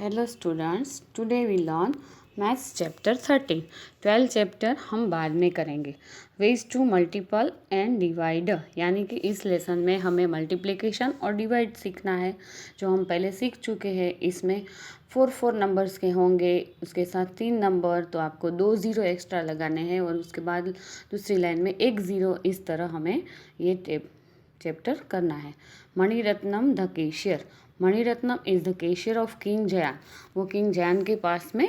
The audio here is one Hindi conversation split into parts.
Hello students, today we learn maths chapter 13। 12 chapter हम बाद में करेंगे। Ways to multiple and divide, यानी कि इस लेसन में हमें मल्टीप्लिकेशन और डिवाइड सीखना है, जो हम पहले सीख चुके हैं। इसमें 4 नंबर्स के होंगे, उसके साथ 3 नंबर, तो आपको 2 ज़ीरो एक्स्ट्रा लगाने हैं और उसके बाद दूसरी लाइन में 1 ज़ीरो। इस तरह हमें ये चैप्टर करना है। Maniratnam the cashier. Maniratnam is the cashier of king Jayan. वो किंग जयान के पास में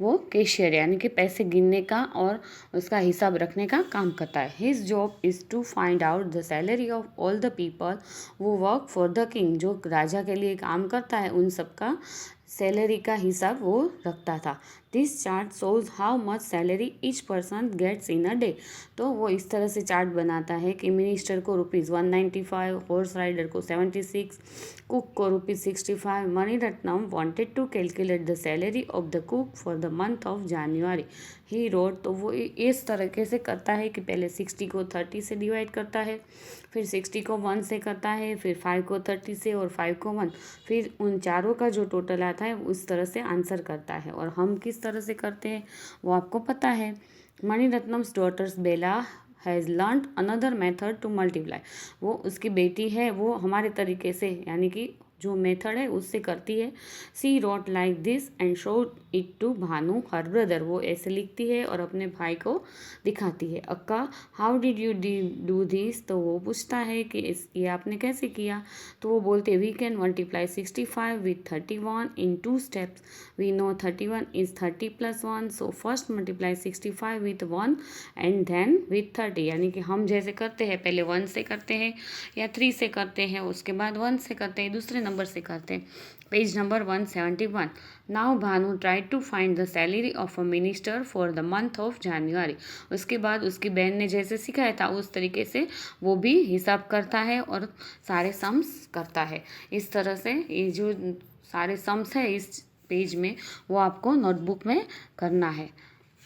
वो केशियर यानी कि पैसे गिनने का और उसका हिसाब रखने का काम करता है। His job is to find out the salary of all the people वो वर्क फॉर द किंग। जो राजा के लिए काम करता है उन सबका सैलरी का हिसाब वो रखता था। This chart shows how much salary each person gets in a day. तो वो इस तरह से चार्ट बनाता है कि मिनिस्टर को ₹195, हॉर्स राइडर को 76, कुक को ₹65। Maniratnam wanted to calculate the salary of the cook for the month of January. He wrote, तो वो इस तरीके से करता है कि पहले 60 को 30 से डिवाइड करता है, फिर 60 को 1 से करता है, फिर 5 को 30 से और 5 को 1, फिर उन चारों का जो टोटल आता है उस तरह से आंसर करता है। और हम किस तरह से करते हैं वो आपको पता है। Maniratnam's daughters Bela has learned another method to multiply. वो उसकी बेटी है, वो हमारे तरीके से यानी कि जो मेथड है उससे करती है। She wrote like this and show it to Bhanu her brother. वो ऐसे लिखती है और अपने भाई को दिखाती है। अक्का how did you do this. तो वो पूछता है कि ये आपने कैसे किया। तो वो बोलते we can multiply 65 with 31 in 2 steps. We know 31 is 30 + 1, so first multiply 65 with 1 and then with 30। यानी कि हम जैसे करते हैं, पहले 1 से करते हैं या 3 से करते हैं, उसके बाद 1 से करते हैं, दूसरे नंबर से करते हैं। Page number 171। Now Bhanu try to find the salary of a minister for the month of January. उसके बाद उसकी बहन ने जैसे सिखाया था उस तरीके से वो भी हिसाब करता है और सारे सम्स करता है। इस तरह से ये जो सारे सम्स है इस पेज में वो आपको नोटबुक में करना है,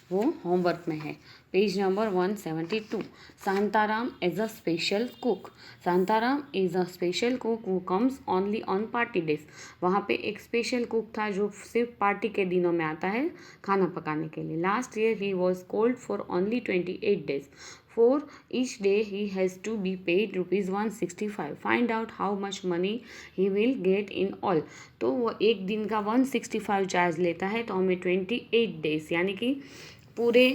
वो होमवर्क में है। Page number 172। Shantaram is a special cook. Shantaram is a special cook who comes only on party days. वहाँ पे एक स्पेशल कुक था जो सिर्फ पार्टी के दिनों में आता है खाना पकाने के लिए। Last year he was cold for only 28 days. For each day he has to be paid ₹165. Find out how much money he will get in all. तो वो एक दिन का 165 चार्ज लेता है, तो हमें 28 days यानी कि पूरे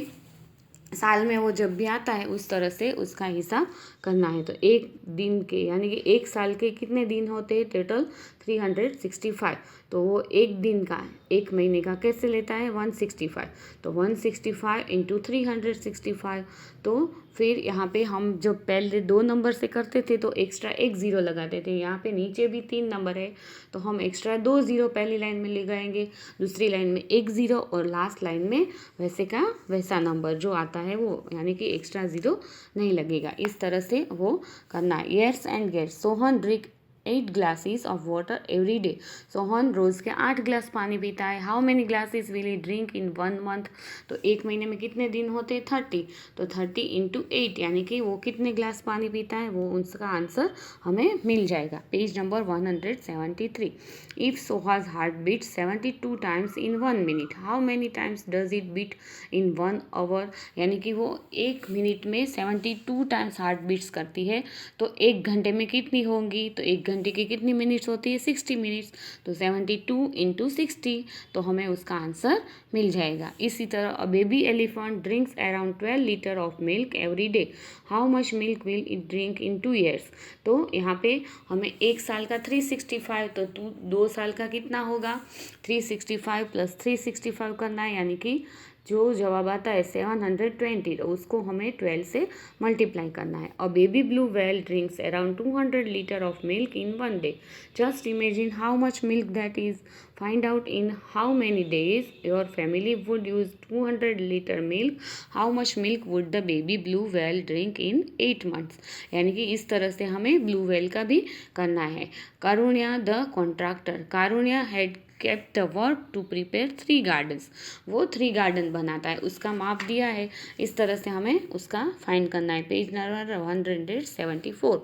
साल में वो जब भी आता है उस तरह से उसका हिसाब करना है। तो एक दिन के यानी कि एक साल के कितने दिन होते हैं टोटल 365। तो वो एक दिन का एक महीने का कैसे लेता है 165। तो 165 इंटू 365। तो फिर यहाँ पे हम जब पहले 2 नंबर से करते थे तो एक्स्ट्रा 1 ज़ीरो लगाते थे। यहाँ पे नीचे भी 3 नंबर है तो हम एक्स्ट्रा 2 ज़ीरो पहली लाइन में लगाएंगे, दूसरी लाइन में 1 ज़ीरो और लास्ट लाइन में वैसे का वैसा नंबर जो आता है वो, यानी कि एक्स्ट्रा ज़ीरो नहीं लगेगा। इस तरह से वो करना है। Yes and gets. Sohan drink 8 glasses of water every day. Sohan रोज़ के 8 गिलास पानी पीता है। How many glasses will he drink in 1 month। तो एक महीने में कितने दिन होते हैं 30। तो 30 इंटू 8 यानी कि वो कितने ग्लास पानी पीता है, वो उसका आंसर हमें मिल जाएगा। Page number 173। इफ़ सोहाज heart beat 72 times in 1 minute, how many times does it beat in 1 hour। यानी कि वो 1 मिनट में 72 टाइम्स हार्ट बीट्स करती है, तो 1 घंटे में कितनी होंगी। तो 1 घंटे की कितनी मिनट्स होती है 60 मिनट्स। तो 72 इंटू 60, तो हमें उसका आंसर मिल जाएगा। इसी तरह a baby elephant drinks around 12 litre of milk every day. How much milk will it drink in 2 years। तो यहाँ पे हमें 1 साल का 365, तो 2 साल का कितना होगा 365 + 365 करना है, यानी कि जो जवाब आता है 720, तो उसको हमें 12 से मल्टीप्लाई करना है। A baby blue whale drinks around 200 litre of milk in 1 day। Just imagine how much milk that is. Find out in how many days your family would use 200 litre milk. How much milk would the baby blue whale drink in 8 months। यानी कि इस तरह से हमें ब्लू व्हेल का भी करना है। Karunya the contractor. Karunya had kept the work to prepare 3 gardens. वो 3 गार्डन बनाता है, उसका माप दिया है, इस तरह से हमें उसका फाइंड करना है. Page number 174.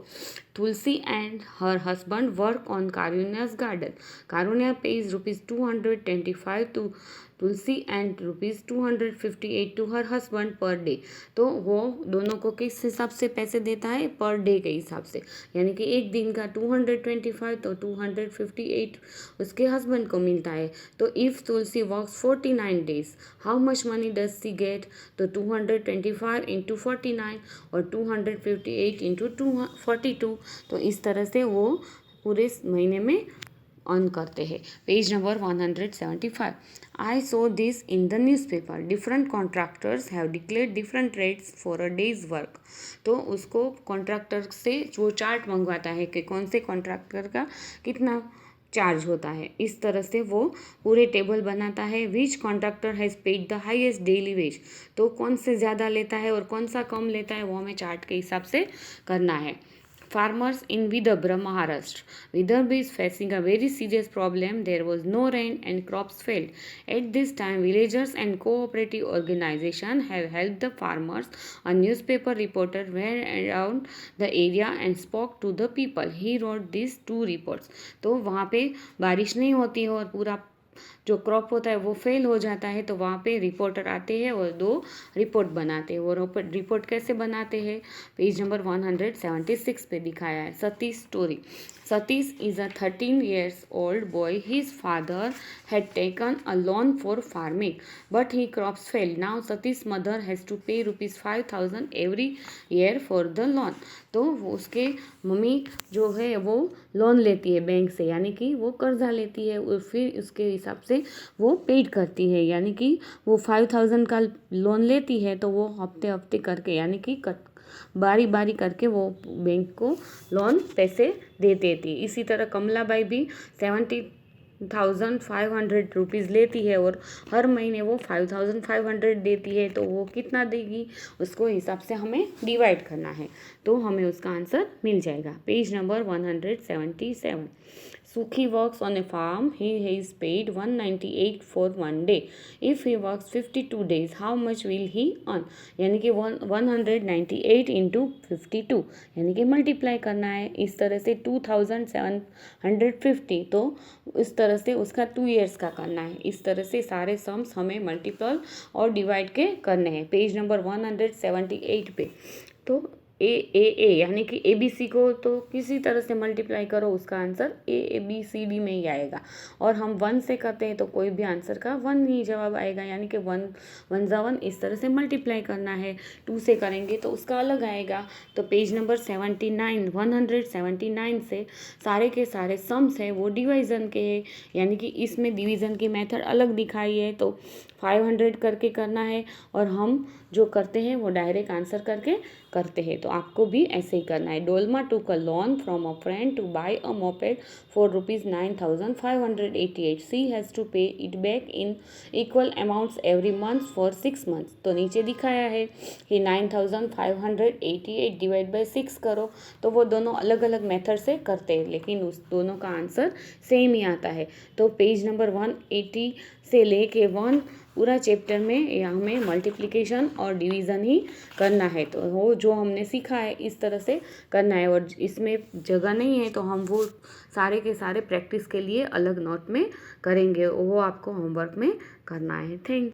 Tulsi and her husband work on Karunya's garden. Karunya pays ₹225 to Tulsi and ₹258 to her husband per day. तो वो दोनों को किस हिसाब से पैसे देता है? पर डे के हिसाब से, यानी कि एक दिन का 225 तो 258 उसके हस्बैंड को मिलता है. तो if Tulsi works 49 days, how much money does she get? तो 225 इंटू 49 और 258 इंटू 242. तो इस तरह से वो पूरे महीने में अर्न करते हैं. Page number 175. I saw this in the newspaper. Different contractors have declared different rates for a day's work. तो उसको कॉन्ट्रैक्टर से वो चार्ट मंगवाता है कि कौन से कॉन्ट्रैक्टर का कितना चार्ज होता है. इस तरह से वो पूरे टेबल बनाता है. Which contractor has paid the highest daily wage. तो कौन से ज़्यादा लेता है और कौन सा कम लेता है, वो हमें चार्ट के हिसाब से करना है. Farmers in Vidarbha, Maharashtra. Vidarbha is facing a very serious problem. There was no rain and crops failed. At this time, villagers and cooperative organizations have helped the farmers. A newspaper reporter went around the area and spoke to the people. He wrote these 2 reports. तो वहाँ पे बारिश नहीं होती है और पूरा जो क्रॉप होता है वो फेल हो जाता है, तो वहाँ पे रिपोर्टर आते हैं और 2 रिपोर्ट बनाते हैं. वो रिपोर्ट कैसे बनाते हैं? पेज नंबर 176 पे दिखाया है. Satish story. Satish is a 13 years old boy. His father had taken a loan for farming, but his crops failed. Now Satish's mother has to pay ₹5,000 every year for the loan. तो उसके मम्मी जो है वो लोन लेती है बैंक से, यानी कि वो कर्जा लेती है और फिर उसके हिसाब से वो पेड करती है, यानी कि वो 5,000 का लोन लेती है तो वो हफ्ते हफ्ते करके, यानी कि बारी बारी करके वो बैंक को लोन पैसे देती थी. इसी तरह कमलाबाई भी 70,500 रुपीज़ लेती है और हर महीने वो 5,500 देती है. तो वो कितना देगी उसको हिसाब से हमें डिवाइड करना है, तो हमें उसका आंसर मिल जाएगा. Page number 177. Sukhi works on a farm. He is paid 198 for 1 day. If he works 52 days, how much will he earn? यानी कि 198 इंटू 52, यानी कि मल्टीप्लाई करना है. इस तरह से 2,750, तो इस तरह से उसका 2 ईयर्स का करना है. इस तरह से सारे सम्स हमें मल्टीपल और डिवाइड के करने हैं. पेज नंबर 178 पे. तो ए यानी कि ABC को तो किसी तरह से मल्टीप्लाई करो, उसका आंसर ABCD में ही आएगा. और हम 1 से करते हैं तो कोई भी आंसर का 1 ही जवाब आएगा, यानी कि 1 × 1 इस तरह से मल्टीप्लाई करना है. 2 से करेंगे तो उसका अलग आएगा. तो पेज नंबर 179 से सारे के सारे सम्स है वो डिवीज़न के हैं, यानी कि इसमें डिवीज़न की मेथड अलग दिखाई है. तो 500 करके करना है और हम जो करते हैं वो डायरेक्ट आंसर करके करते हैं. तो आपको भी ऐसे ही करना है. Dolma took a loan from a friend to buy a moped for ₹9,588. She has to pay it back in equal amounts every month for 6 months. तो नीचे दिखाया है कि 9,588 डिवाइड बाय 6 करो. तो वो दोनों अलग अलग मेथड से करते हैं, लेकिन उस दोनों का आंसर सेम ही आता है. तो पेज नंबर 180 से लेके 1 पूरा चैप्टर में हमें मल्टीप्लिकेशन और डिवीज़न ही करना है. तो वो जो हमने सीखा है इस तरह से करना है, और इसमें जगह नहीं है तो हम वो सारे के सारे प्रैक्टिस के लिए अलग नोट में करेंगे, वो आपको होमवर्क में करना है. थैंक